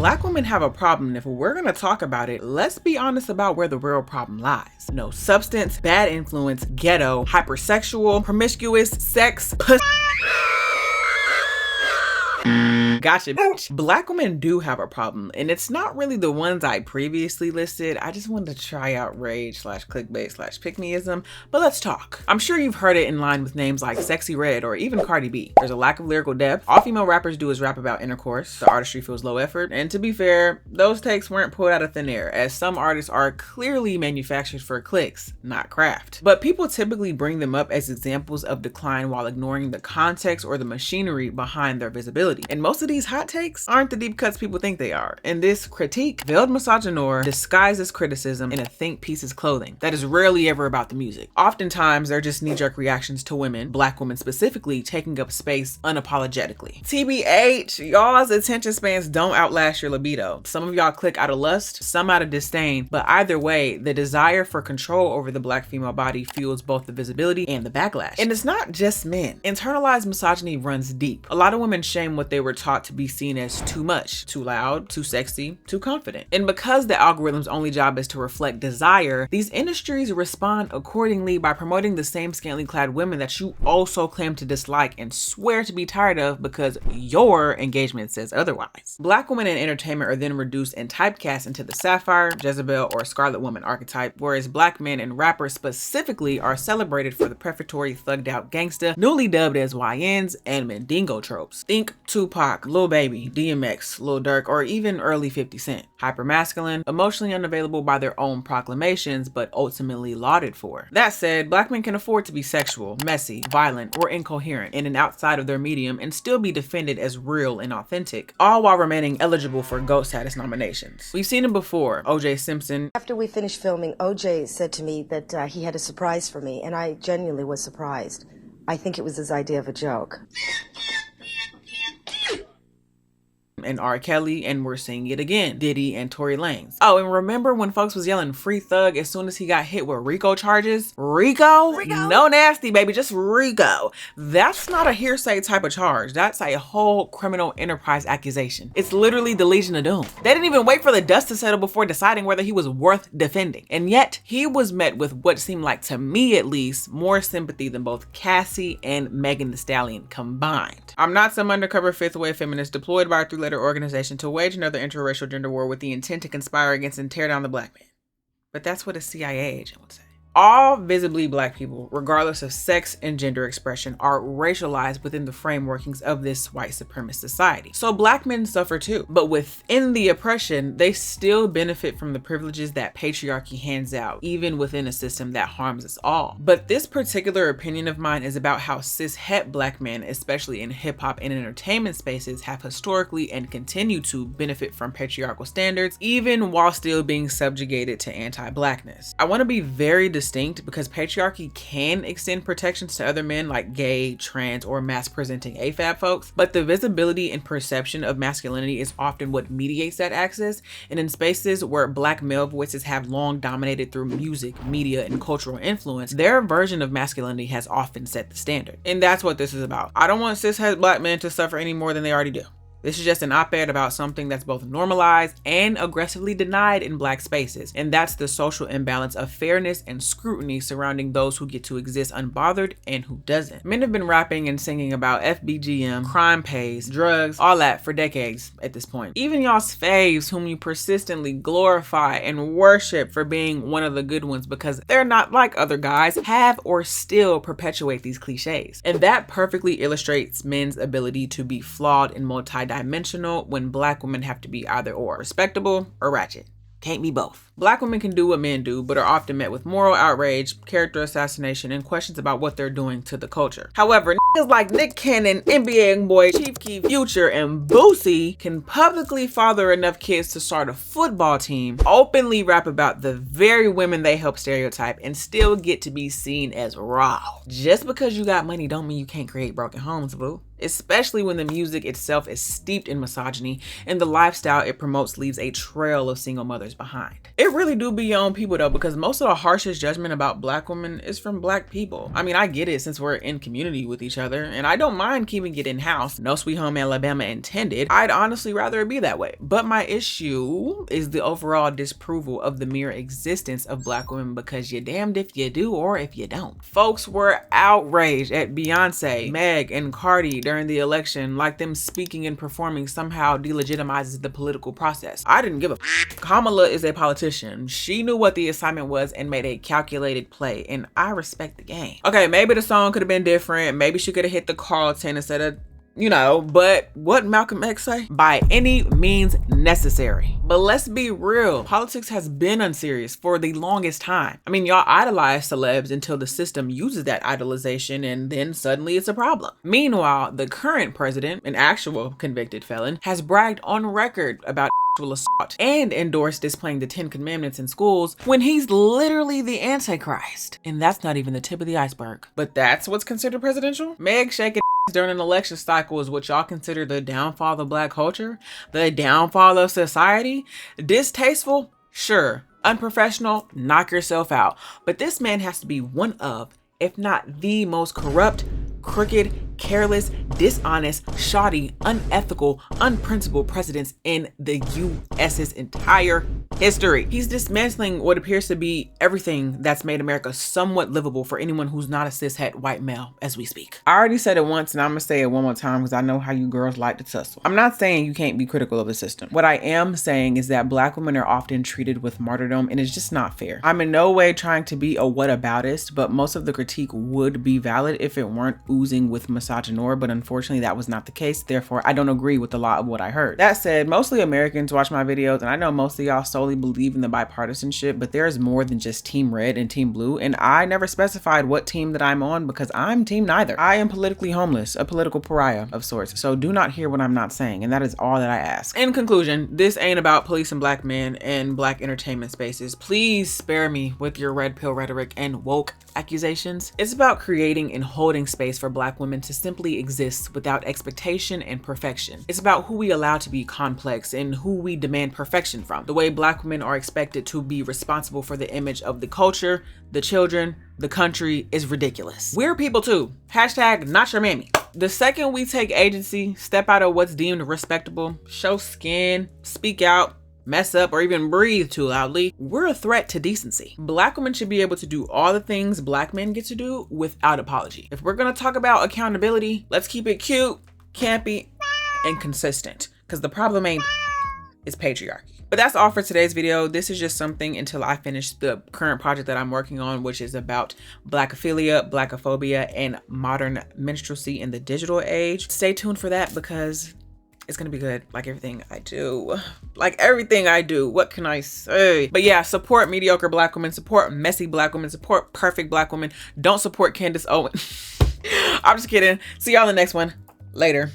Black women have a problem, and if we're gonna talk about it, let's be honest about where the real problem lies. No substance, bad influence, ghetto, hypersexual, promiscuous, sex, pussy. Gotcha, bitch. Black women do have a problem, and it's not really the ones I previously listed. I just wanted to try out rage / clickbait / pick-meism, but let's talk. I'm sure you've heard it in line with names like Sexy Red or even Cardi B. There's a lack of lyrical depth. All female rappers do is rap about intercourse. The artistry feels low effort, and to be fair, those takes weren't pulled out of thin air, as some artists are clearly manufactured for clicks, not craft. But people typically bring them up as examples of decline while ignoring the context or the machinery behind their visibility. And most of these hot takes aren't the deep cuts people think they are. And this critique, veiled misogynoir, disguises criticism in a think piece's clothing that is rarely ever about the music. Oftentimes, they're just knee-jerk reactions to women, Black women specifically, taking up space unapologetically. TBH, y'all's attention spans don't outlast your libido. Some of y'all click out of lust, some out of disdain, but either way, the desire for control over the Black female body fuels both the visibility and the backlash. And it's not just men. Internalized misogyny runs deep. A lot of women shame what they were taught to be seen as too much, too loud, too sexy, too confident. And because the algorithm's only job is to reflect desire, these industries respond accordingly by promoting the same scantily clad women that you also claim to dislike and swear to be tired of because your engagement says otherwise. Black women in entertainment are then reduced and typecast into the Sapphire, Jezebel, or Scarlet Woman archetype, whereas Black men and rappers specifically are celebrated for the prefatory thugged out gangsta, newly dubbed as YNs and Mandingo tropes. Think Tupac, Lil Baby, DMX, Lil Durk, or even early 50 Cent. Hypermasculine, emotionally unavailable by their own proclamations, but ultimately lauded for. That said, Black men can afford to be sexual, messy, violent, or incoherent in and outside of their medium and still be defended as real and authentic, all while remaining eligible for GOAT status nominations. We've seen him before. O.J. Simpson. After we finished filming, O.J. said to me that he had a surprise for me, and I genuinely was surprised. I think it was his idea of a joke. And R. Kelly, and we're seeing it again, Diddy and Tory Lanez. Oh, and remember when folks was yelling free thug as soon as he got hit with RICO charges? RICO? No nasty, baby, just RICO. That's not a hearsay type of charge. That's a whole criminal enterprise accusation. It's literally the Legion of Doom. They didn't even wait for the dust to settle before deciding whether he was worth defending. And yet, he was met with what seemed like, to me at least, more sympathy than both Cassie and Megan Thee Stallion combined. I'm not some undercover fifth wave feminist deployed by a three-letter organization to wage another interracial gender war with the intent to conspire against and tear down the Black man. But that's what a CIA agent would say. All visibly Black people, regardless of sex and gender expression, are racialized within the frameworkings of this white supremacist society. So Black men suffer too, but within the oppression, they still benefit from the privileges that patriarchy hands out, even within a system that harms us all. But this particular opinion of mine is about how cis-het Black men, especially in hip hop and entertainment spaces, have historically and continue to benefit from patriarchal standards, even while still being subjugated to anti-Blackness. I want to be very distinct because patriarchy can extend protections to other men like gay, trans, or mass-presenting AFAB folks, but the visibility and perception of masculinity is often what mediates that access, and in spaces where Black male voices have long dominated through music, media, and cultural influence, their version of masculinity has often set the standard. And that's what this is about. I don't want cis-het Black men to suffer any more than they already do. This is just an op-ed about something that's both normalized and aggressively denied in Black spaces, and that's the social imbalance of fairness and scrutiny surrounding those who get to exist unbothered and who doesn't. Men have been rapping and singing about FBGM, crime pays, drugs, all that for decades at this point. Even y'all's faves, whom you persistently glorify and worship for being one of the good ones because they're not like other guys, have or still perpetuate these cliches. And that perfectly illustrates men's ability to be flawed and multi-dimensional when Black women have to be either or, respectable or ratchet. Can't be both. Black women can do what men do, but are often met with moral outrage, character assassination, and questions about what they're doing to the culture. However, niggas like Nick Cannon, NBA Youngboy, Chief Keef, Future, and Boosie can publicly father enough kids to start a football team, openly rap about the very women they help stereotype, and still get to be seen as raw. Just because you got money don't mean you can't create broken homes, boo. especially when the music itself is steeped in misogyny and the lifestyle it promotes leaves a trail of single mothers behind. It really do be your own people though, because most of the harshest judgment about black women is from black people. I mean, I get it since we're in community with each other, and I don't mind keeping it in-house. No sweet home Alabama intended. I'd honestly rather it be that way. But my issue is the overall disapproval of the mere existence of black women, because you're damned if you do or if you don't. Folks were outraged at Beyonce, Meg, and Cardi during the election, like them speaking and performing somehow delegitimizes the political process. I didn't give a f. Kamala is a politician. She knew what the assignment was and made a calculated play, and I respect the game. Okay, maybe the song could have been different. Maybe she could have hit the Carlton instead of, you know, but what Malcolm X say? By any means necessary. But let's be real, politics has been unserious for the longest time. I mean, y'all idolize celebs until the system uses that idolization, and then suddenly it's a problem. Meanwhile, the current president, an actual convicted felon, has bragged on record about assault and endorsed displaying the 10 commandments in schools when he's literally the Antichrist. And that's not even the tip of the iceberg. But that's what's considered presidential? Meg shaking during an election cycle is what y'all consider the downfall of black culture? The downfall of society? Distasteful? Sure. Unprofessional? Knock yourself out. But this man has to be one of, if not the most corrupt, crooked, careless, dishonest, shoddy, unethical, unprincipled presidents in the US's entire history. He's dismantling what appears to be everything that's made America somewhat livable for anyone who's not a cishet white male as we speak. I already said it once and I'm gonna say it one more time because I know how you girls like to tussle. I'm not saying you can't be critical of the system. What I am saying is that black women are often treated with martyrdom, and it's just not fair. I'm in no way trying to be a whataboutist, but most of the critique would be valid if it weren't oozing with misogynoir, but unfortunately that was not the case. Therefore, I don't agree with a lot of what I heard. That said, mostly Americans watch my videos, and I know most of y'all solely believe in the bipartisanship, but there is more than just team red and team blue, and I never specified what team that I'm on because I'm team neither. I am politically homeless, a political pariah of sorts, so do not hear what I'm not saying, and that is all that I ask. In conclusion, this ain't about policing black men and black entertainment spaces. Please spare me with your red pill rhetoric and woke accusations. It's about creating and holding space for black women to simply exist without expectation and perfection. It's about who we allow to be complex and who we demand perfection from. The way black women are expected to be responsible for the image of the culture, the children, the country is ridiculous. We're people too. Hashtag not your mammy. The second we take agency, step out of what's deemed respectable, show skin, speak out, mess up, or even breathe too loudly, we're a threat to decency. Black women should be able to do all the things black men get to do without apology. If we're gonna talk about accountability, let's keep it cute, campy, and consistent, because the problem ain't, it's patriarchy. But that's all for today's video. This is just something until I finish the current project that I'm working on, which is about blackophilia, blackophobia, and modern minstrelsy in the digital age. Stay tuned for that because it's gonna be good, like everything I do. Like everything I do, what can I say? But yeah, support mediocre black women, support messy black women, support perfect black women. Don't support Candace Owen. I'm just kidding. See y'all in the next one. Later.